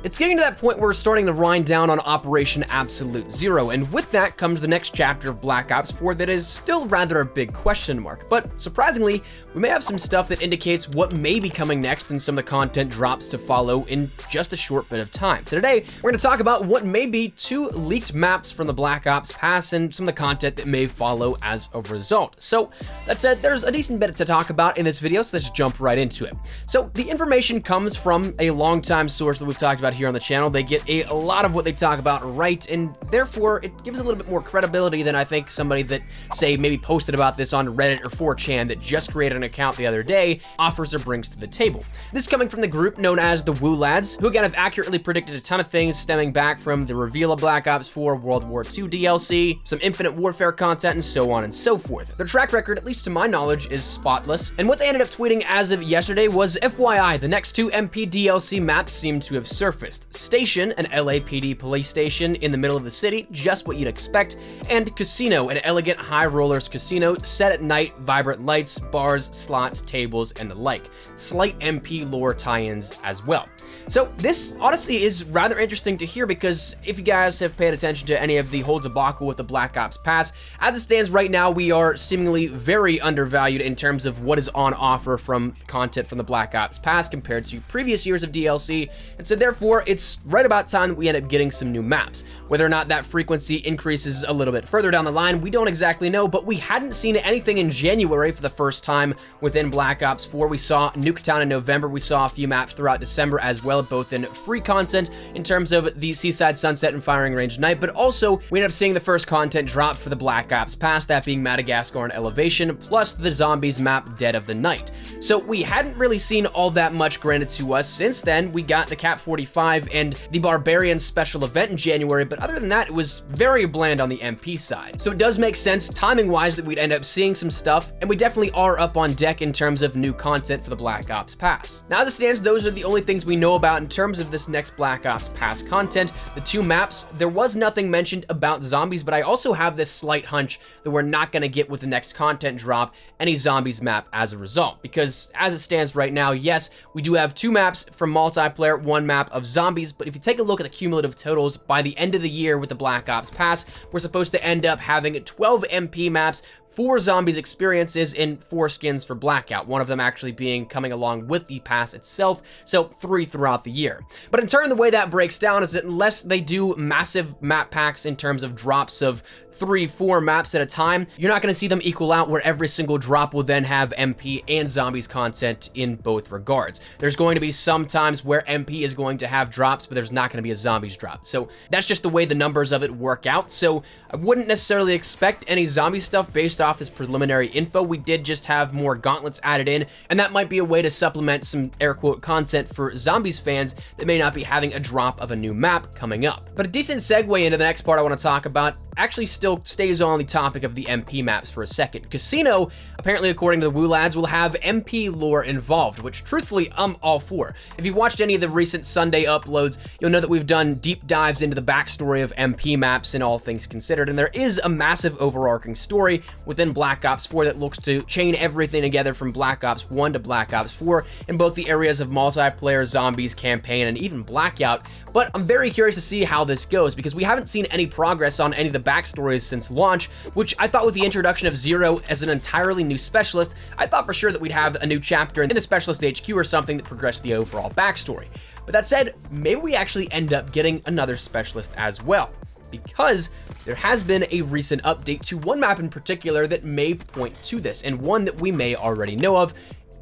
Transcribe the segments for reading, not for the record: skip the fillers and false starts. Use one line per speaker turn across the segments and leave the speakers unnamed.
It's getting to that point where we're starting to wind down on Operation Absolute Zero, and with that comes the next chapter of Black Ops 4 that is still rather a big question mark. But surprisingly, we may have some stuff that indicates what may be coming next and some of the content drops to follow in just a short bit of time. So today, we're going to talk about what may be 2 leaked maps from the Black Ops pass and some of the content that may follow as a result. So that said, there's a decent bit to talk about in this video, so let's jump right into it. So the information comes from a longtime source that we've talked about here on the channel. They get a lot of what they talk about right, and therefore it gives a little bit more credibility than I think somebody that, say, maybe posted about this on Reddit or 4chan that just created an account the other day offers or brings to the table. This is coming from the group known as the Woo Lads, who again have accurately predicted a ton of things stemming back from the reveal of Black Ops 4, World War II DLC, some Infinite Warfare content, and so on and so forth. Their track record, at least to my knowledge, is spotless, and what they ended up tweeting as of yesterday was, FYI, the next 2 MP DLC maps seem to have surfaced. Station, an LAPD police station in the middle of the city, just what you'd expect, and Casino, an elegant high rollers casino set at night, vibrant lights, bars, slots, tables, and the like. Slight MP lore tie-ins as well. So this honestly is rather interesting to hear, because if you guys have paid attention to any of the whole debacle with the Black Ops pass, as it stands right now, we are seemingly very undervalued in terms of what is on offer from content from the Black Ops pass compared to previous years of DLC, and so therefore it's right about time that we end up getting some new maps. Whether or not that frequency increases a little bit further down the line, we don't exactly know, but we hadn't seen anything in January for the first time within Black Ops 4. We saw Nuketown in November, we saw a few maps throughout December as well, both in free content in terms of the Seaside Sunset and Firing Range Night, but also we ended up seeing the first content drop for the Black Ops pass, that being Madagascar and Elevation, plus the Zombies map Dead of the Night. So we hadn't really seen all that much granted to us. Since then, we got the Cap 45 and the Barbarian special event in January, but other than that, it was very bland on the MP side. So it does make sense, timing-wise, that we'd end up seeing some stuff, and we definitely are up on deck in terms of new content for the Black Ops pass. Now, as it stands, those are the only things we know about in terms of this next Black Ops pass content. The 2 maps, there was nothing mentioned about zombies, but I also have this slight hunch that we're not going to get with the next content drop any zombies map as a result, because as it stands right now, yes, we do have 2 maps from multiplayer, 1 map of zombies, but if you take a look at the cumulative totals, by the end of the year with the Black Ops pass, we're supposed to end up having 12 MP maps, 4 zombies experiences, and 4 skins for Blackout, one of them actually being coming along with the pass itself, so 3 throughout the year. But in turn, the way that breaks down is that unless they do massive map packs in terms of drops of 3-4 maps at a time, you're not going to see them equal out where every single drop will then have MP and zombies content in both regards. There's going to be some times where MP is going to have drops, but there's not going to be a zombies drop. So that's just the way the numbers of it work out. So I wouldn't necessarily expect any zombie stuff based off this preliminary info. We did just have more gauntlets added in, and that might be a way to supplement some air quote content for zombies fans that may not be having a drop of a new map coming up. But a decent segue into the next part I want to talk about actually still stays on the topic of the MP maps for a second. Casino, apparently according to the Woo Lads, will have MP lore involved, which truthfully I'm all for. If you've watched any of the recent Sunday uploads, you'll know that we've done deep dives into the backstory of MP maps and all things considered, and there is a massive overarching story within Black Ops 4 that looks to chain everything together from Black Ops 1 to Black Ops 4 in both the areas of multiplayer, zombies, campaign, and even Blackout. But I'm very curious to see how this goes, because we haven't seen any progress on any of the backstories since launch, which I thought with the introduction of Zero as an entirely new specialist, I thought for sure that we'd have a new chapter in the Specialist HQ or something that progressed the overall backstory. But that said, maybe we actually end up getting another specialist as well, because there has been a recent update to one map in particular that may point to this, and one that we may already know of,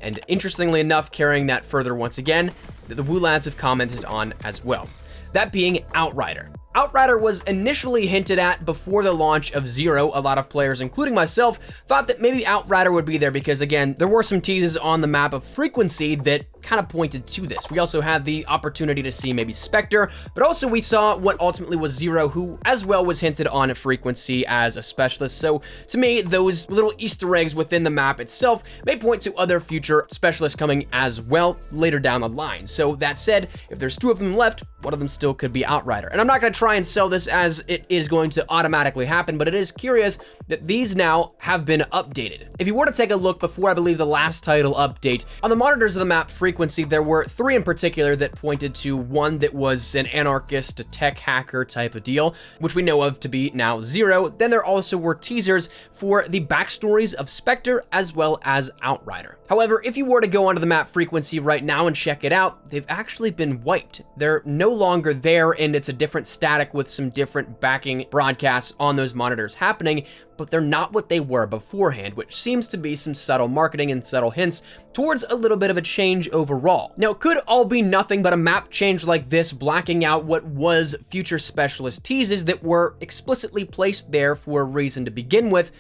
and interestingly enough, carrying that further once again, that the Woo Lads have commented on as well. That being Outrider. Outrider was initially hinted at before the launch of Zero. A lot of players, including myself, thought that maybe Outrider would be there because, again, there were some teases on the map of Frequency that kind of pointed to this. We also had the opportunity to see maybe Spectre, but also we saw what ultimately was Zero, who as well was hinted on at Frequency as a specialist. So to me, those little Easter eggs within the map itself may point to other future specialists coming as well later down the line. So that said, if there's two of them left, one of them still could be Outrider. And I'm not going to try and sell this as it is going to automatically happen, but it is curious that these now have been updated. If you were to take a look before, I believe, the last title update, on the monitors of the map frequency, there were 3 in particular that pointed to one that was an anarchist, a tech hacker type of deal, which we know of to be now 0. Then there also were teasers for the backstories of Spectre as well as Outrider. However, if you were to go onto the map frequency right now and check it out, they've actually been wiped. They're no longer there, and it's a different static with some different backing broadcasts on those monitors happening, but they're not what they were beforehand, which seems to be some subtle marketing and subtle hints towards a little bit of a change overall. Now, it could all be nothing but a map change like this, blacking out what was future specialist teases that were explicitly placed there for a reason to begin with.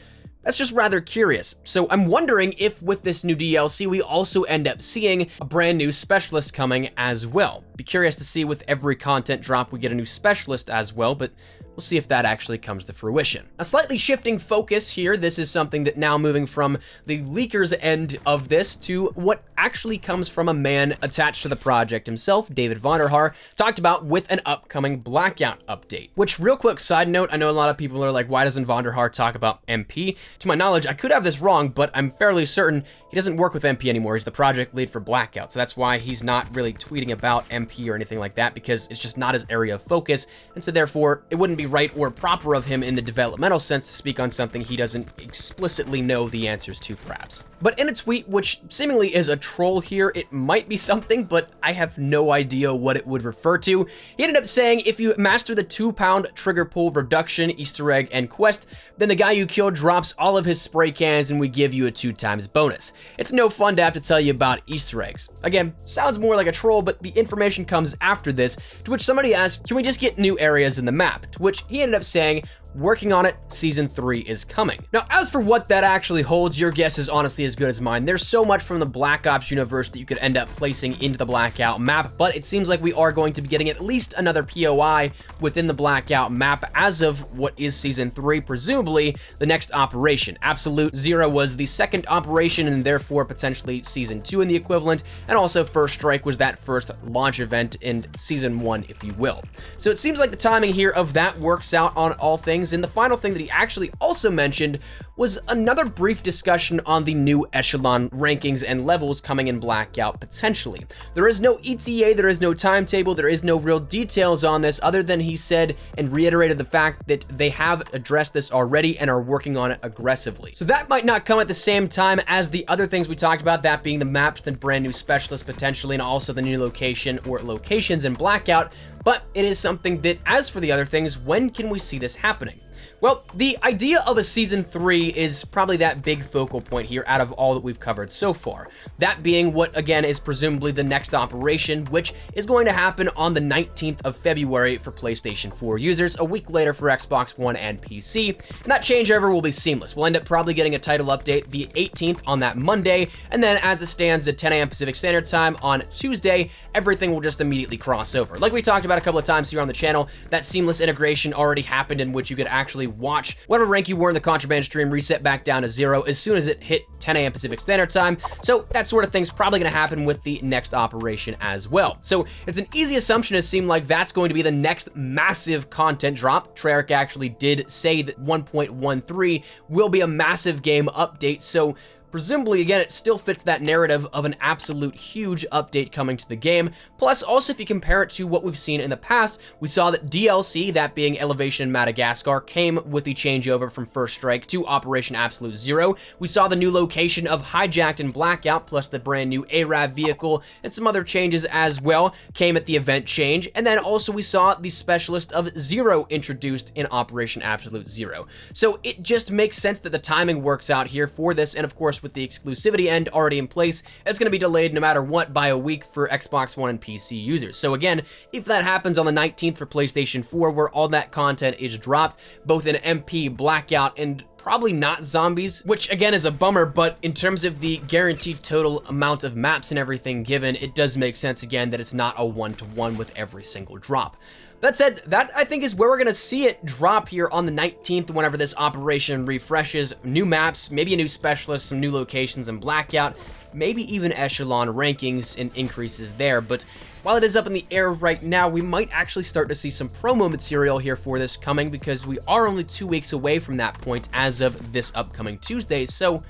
That's just rather curious. So I'm wondering if with this new DLC, we also end up seeing a brand new specialist coming as well. Be curious to see with every content drop, we get a new specialist as well, but we'll see if that actually comes to fruition. A slightly shifting focus here. This is something that now moving from the leakers end of this to what actually comes from a man attached to the project himself, David Vonderhaar, talked about with an upcoming Blackout update. Which, real quick side note, I know a lot of people are like, why doesn't Vonderhaar talk about MP? To my knowledge, I could have this wrong, but I'm fairly certain he doesn't work with MP anymore. He's the project lead for Blackout, so that's why he's not really tweeting about MP or anything like that, because it's just not his area of focus, and so therefore, it wouldn't be right or proper of him in the developmental sense to speak on something he doesn't explicitly know the answers to, perhaps. But in a tweet, which seemingly is a troll here, it might be something, but I have no idea what it would refer to. He ended up saying, if you master the 2-pound trigger pull reduction, Easter egg, and quest, then the guy you kill drops all of his spray cans and we give you a 2x bonus. It's no fun to have to tell you about Easter eggs. Again, sounds more like a troll, but the information comes after this, to which somebody asked, can we just get new areas in the map? To which he ended up saying, working on it, Season 3 is coming. Now, as for what that actually holds, your guess is honestly as good as mine. There's so much from the Black Ops universe that you could end up placing into the Blackout map, but it seems like we are going to be getting at least another POI within the Blackout map as of what is Season 3, presumably the next operation. Absolute Zero was the second operation and therefore potentially Season 2 in the equivalent, and also First Strike was that first launch event in Season 1, if you will. So it seems like the timing here of that works out on all things. And the final thing that he actually also mentioned was another brief discussion on the new echelon rankings and levels coming in Blackout potentially. There is no ETA, there is no timetable, there is no real details on this other than he said and reiterated the fact that they have addressed this already and are working on it aggressively. So that might not come at the same time as the other things we talked about, that being the maps, the brand new specialists potentially, and also the new location or locations in Blackout, but it is something that, as for the other things, when can we see this happening? Well, the idea of a Season 3 is probably that big focal point here out of all that we've covered so far. That being what, again, is presumably the next operation, which is going to happen on the 19th of February for PlayStation 4 users, a week later for Xbox One and PC. And that changeover will be seamless. We'll end up probably getting a title update the 18th on that Monday, and then as it stands at 10 a.m. Pacific Standard Time on Tuesday, everything will just immediately cross over. Like we talked about a couple of times here on the channel, that seamless integration already happened in which you could actually watch whatever rank you were in the Contraband stream reset back down to 0 as soon as it hit 10 a.m. Pacific Standard Time. So that sort of thing's probably going to happen with the next operation as well. So it's an easy assumption to seem like that's going to be the next massive content drop. Treyarch actually did say that 1.13 will be a massive game update. So presumably, again, it still fits that narrative of an absolute huge update coming to the game. Plus, also, if you compare it to what we've seen in the past, we saw that DLC, that being Elevation Madagascar, came with the changeover from First Strike to Operation Absolute Zero. We saw the new location of Hijacked and Blackout, plus the brand new ARAV vehicle, and some other changes as well came at the event change. And then also we saw the Specialist of Zero introduced in Operation Absolute Zero. So it just makes sense that the timing works out here for this, and of course, with the exclusivity end already in place, it's going to be delayed no matter what by a week for Xbox One and PC users. So again, if that happens on the 19th for PlayStation 4, where all that content is dropped, both in MP, Blackout, and probably not Zombies, which again is a bummer, but in terms of the guaranteed total amount of maps and everything given, it does make sense again that it's not a one-to-one with every single drop. That said, that I think is where we're gonna see it drop here on the 19th whenever this operation refreshes. New maps, maybe a new specialist, some new locations in Blackout, maybe even echelon rankings and increases there. But while it is up in the air right now, we might actually start to see some promo material here for this coming, because we are only 2 weeks away from that point as of this upcoming Tuesday. So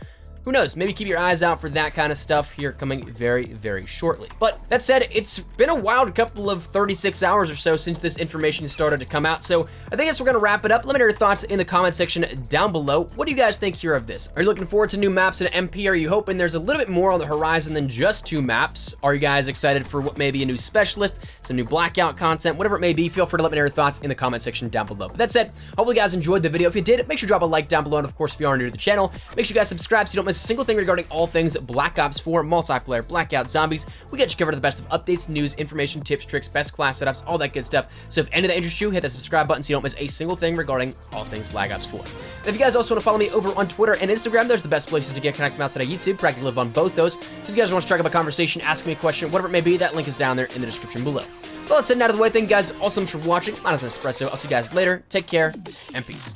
who knows, maybe keep your eyes out for that kind of stuff here coming very, very shortly. But that said, it's been a wild couple of 36 hours or so since this information started to come out, so I think we're gonna wrap it up. Let me know your thoughts in the comment section down below. What do you guys think here of this? Are you looking forward to new maps in MP? Are you hoping there's a little bit more on the horizon than just 2 maps? Are you guys excited for what may be a new specialist, some new Blackout content, whatever it may be? Feel free to let me know your thoughts in the comment section down below. But that said, hopefully you guys enjoyed the video. If you did, make sure to drop a like down below, and of course, if you are new to the channel, make sure you guys subscribe so you don't miss a single thing regarding all things Black Ops 4, multiplayer, Blackout, zombies. We got you covered the best of updates, news, information, tips, tricks, best class setups, all that good stuff. So if any of that interests you, hit that subscribe button so you don't miss a single thing regarding all things Black Ops 4. And if you guys also want to follow me over on Twitter and Instagram, there's the best places to get connected outside of YouTube. Practically live on both those. So if you guys want to strike up a conversation, ask me a question, whatever it may be, that link is down there in the description below. Well, let's head out of the way. Thank you guys all so much for watching. My name is Espresso. I'll see you guys later. Take care and peace.